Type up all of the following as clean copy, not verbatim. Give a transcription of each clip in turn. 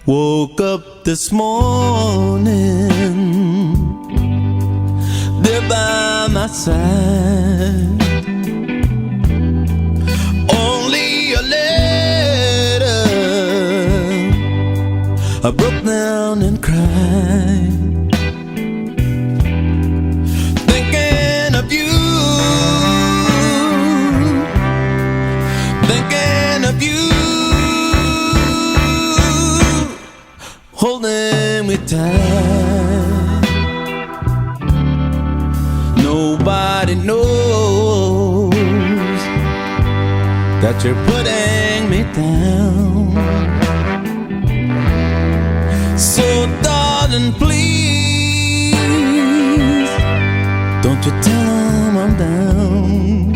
Woke up this morning, there by my side, only a letter. I broke down and cried, thinking of you, thinking of you, holding me tight. Nobody knows that you're putting me down. So darling, please, don't you tell 'em I'm down.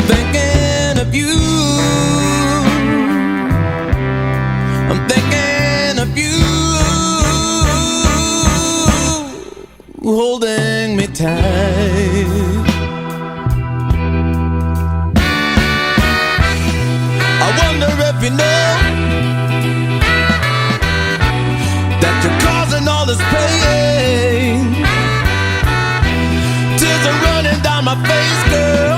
Thinking of you, I'm thinking of you, holding me tight. I wonder if you know that you're causing all this pain. Tears are running down my face, girl.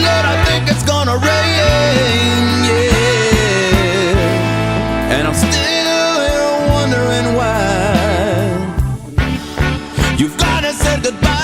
Lord, I think it's gonna rain, yeah. And I'm still here wondering why you've gotta say goodbye.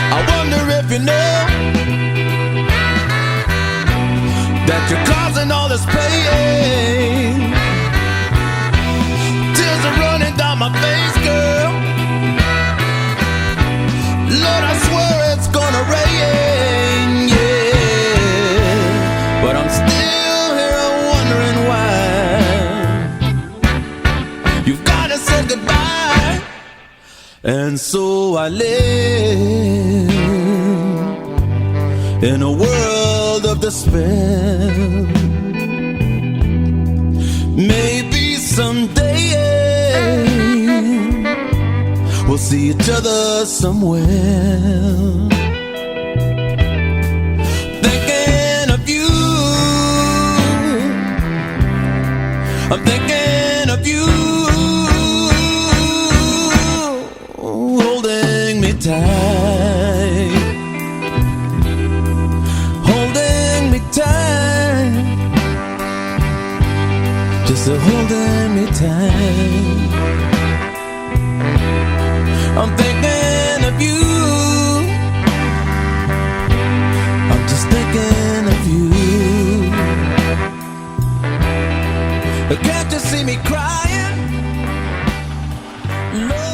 I wonder if you know that you're causing all this pain. Tears are running down my face, girl. Lord, I swear it's gonna rain, yeah. But I'm still here wondering why you've gotta say goodbye. And so I live in a world of despair. Maybe someday we'll see each other somewhere. Thinking of you, I'm thinking of you, holding me tight, holding me tight, just holding me tight. I'm thinking of you, I'm just thinking of you. Can't you see me crying? Lord,